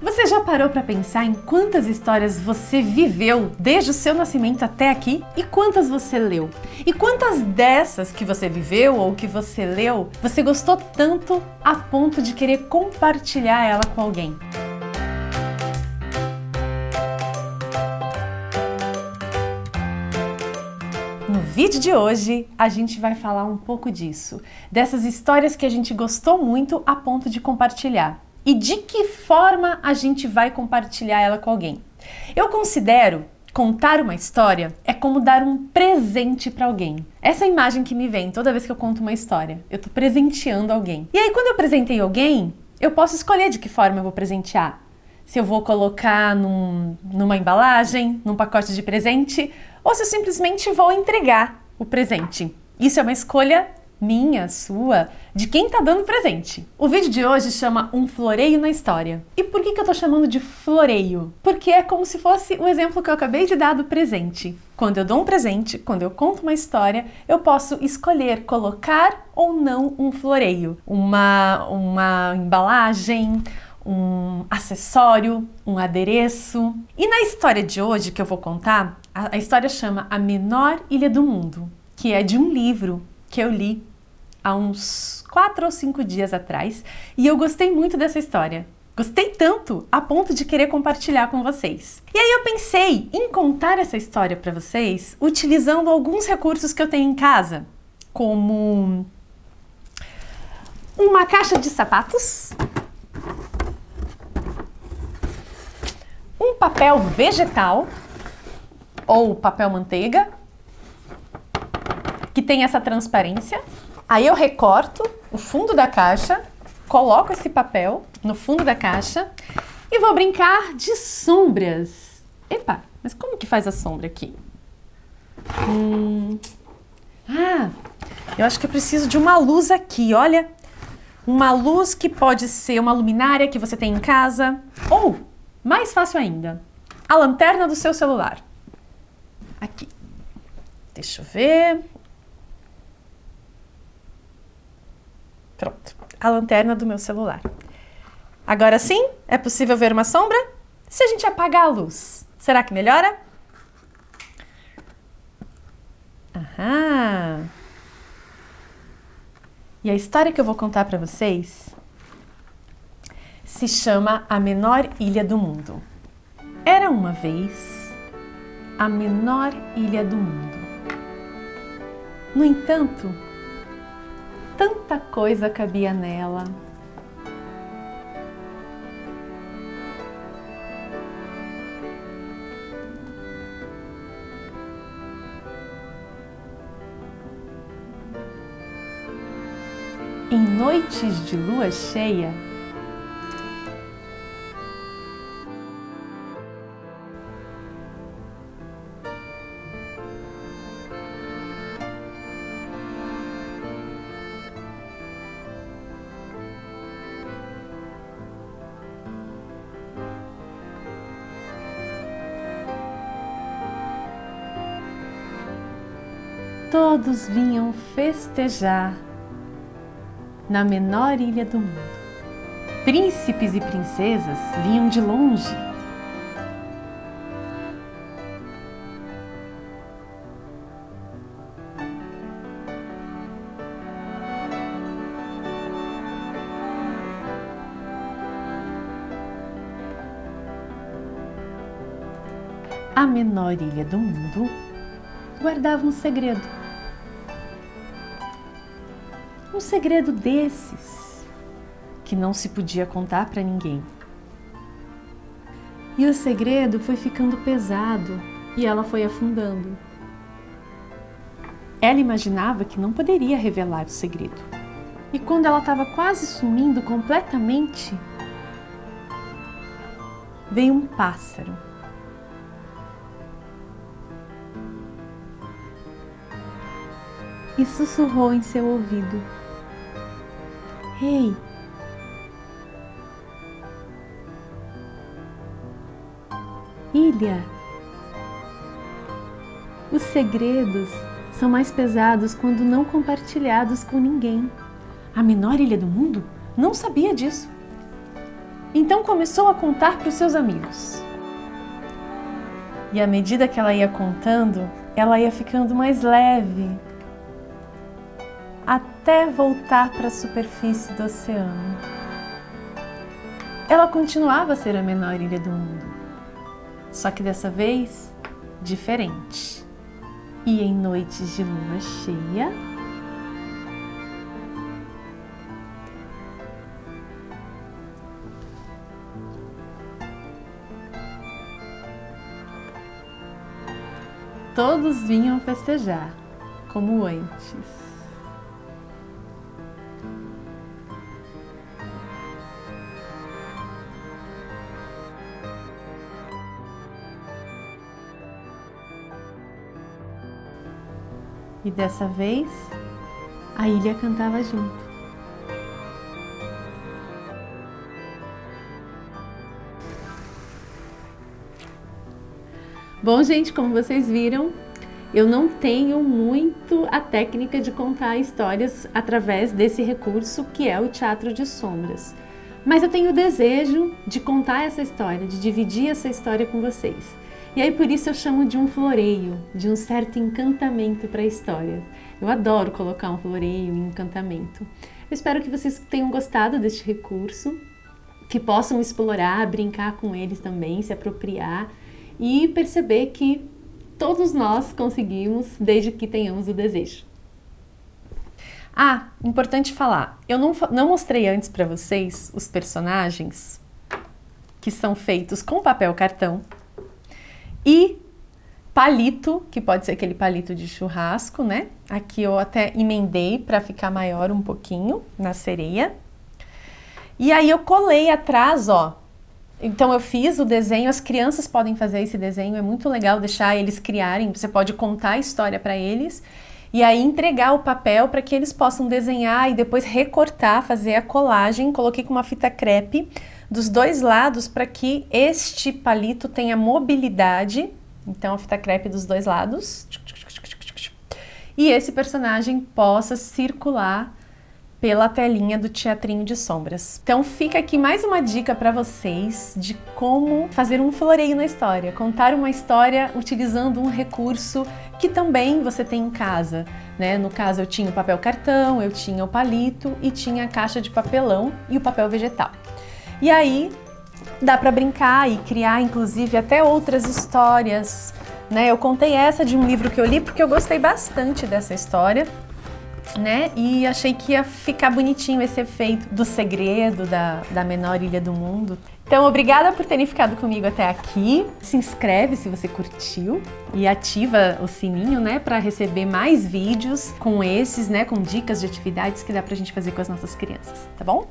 Você já parou para pensar em quantas histórias você viveu desde o seu nascimento até aqui? E quantas você leu? E quantas dessas que você viveu ou que você leu, você gostou tanto a ponto de querer compartilhar ela com alguém? No vídeo de hoje, a gente vai falar um pouco disso, dessas histórias que a gente gostou muito a ponto de compartilhar. E de que forma a gente vai compartilhar ela com alguém? Eu considero contar uma história é como dar um presente para alguém. Essa é a imagem que me vem toda vez que eu conto uma história. Eu tô presenteando alguém. E aí, quando eu presentei alguém, eu posso escolher de que forma eu vou presentear. Se eu vou colocar numa embalagem, num pacote de presente, ou se eu simplesmente vou entregar o presente. Isso é uma escolha minha, sua, de quem tá dando presente. O vídeo de hoje chama Um Floreio na História. E por que eu tô chamando de floreio? Porque é como se fosse o exemplo que eu acabei de dar do presente. Quando eu dou um presente, quando eu conto uma história, eu posso escolher colocar ou não um floreio. Uma embalagem, um acessório, um adereço. E na história de hoje que eu vou contar, a história chama A Menor Ilha do Mundo, que é de um livro que eu li há uns 4 ou 5 dias atrás, e eu gostei muito dessa história. Gostei tanto a ponto de querer compartilhar com vocês. E aí eu pensei em contar essa história para vocês utilizando alguns recursos que eu tenho em casa, como uma caixa de sapatos, um papel vegetal ou papel manteiga, que tem essa transparência. Aí eu recorto o fundo da caixa, coloco esse papel no fundo da caixa e vou brincar de sombras. Epa, mas como que faz a sombra aqui? Eu acho que eu preciso de uma luz aqui, olha. Uma luz que pode ser uma luminária que você tem em casa, ou, mais fácil ainda, a lanterna do seu celular. Aqui. Deixa eu ver. Pronto, a lanterna do meu celular. Agora sim, é possível ver uma sombra? Se a gente apagar a luz, será que melhora? Aham! E a história que eu vou contar para vocês se chama A Menor Ilha do Mundo. Era uma vez a menor ilha do mundo. No entanto, tanta coisa cabia nela. Em noites de lua cheia, todos vinham festejar na menor ilha do mundo. Príncipes e princesas vinham de longe. A menor ilha do mundo guardava um segredo. Um segredo desses que não se podia contar para ninguém. E o segredo foi ficando pesado e ela foi afundando. Ela imaginava que não poderia revelar o segredo. E quando ela estava quase sumindo completamente, veio um pássaro. E sussurrou em seu ouvido: Ei, ilha, os segredos são mais pesados quando não compartilhados com ninguém. A menor ilha do mundo não sabia disso. Então começou a contar para os seus amigos. E à medida que ela ia contando, ela ia ficando mais leve, até voltar para a superfície do oceano. Ela continuava a ser a menor ilha do mundo, só que dessa vez diferente. E em noites de lua cheia, todos vinham festejar, como antes. E dessa vez, a ilha cantava junto. Bom, gente, como vocês viram, eu não tenho muito a técnica de contar histórias através desse recurso que é o teatro de sombras. Mas eu tenho o desejo de contar essa história, de dividir essa história com vocês. E aí por isso eu chamo de um floreio, de um certo encantamento para a história. Eu adoro colocar um floreio, um encantamento. Eu espero que vocês tenham gostado deste recurso, que possam explorar, brincar com eles também, se apropriar e perceber que todos nós conseguimos, desde que tenhamos o desejo. Ah, importante falar, eu não mostrei antes para vocês os personagens que são feitos com papel cartão e palito, que pode ser aquele palito de churrasco, né? Aqui eu até emendei para ficar maior um pouquinho na sereia. E aí eu colei atrás, ó. Então eu fiz o desenho, as crianças podem fazer esse desenho, é muito legal deixar eles criarem, você pode contar a história para eles e aí entregar o papel para que eles possam desenhar e depois recortar, fazer a colagem. Coloquei com uma fita crepe dos dois lados para que este palito tenha mobilidade, então a fita crepe dos dois lados, e esse personagem possa circular pela telinha do teatrinho de sombras. Então fica aqui mais uma dica para vocês de como fazer um floreio na história, contar uma história utilizando um recurso que também você tem em casa, né? No caso eu tinha o papel cartão, eu tinha o palito e tinha a caixa de papelão e o papel vegetal. E aí dá para brincar e criar inclusive até outras histórias, né? Eu contei essa de um livro que eu li porque eu gostei bastante dessa história, né? E achei que ia ficar bonitinho esse efeito do segredo da menor ilha do mundo. Então, obrigada por terem ficado comigo até aqui. Se inscreve se você curtiu e ativa o sininho, né, para receber mais vídeos com esses, né, com dicas de atividades que dá pra gente fazer com as nossas crianças, tá bom?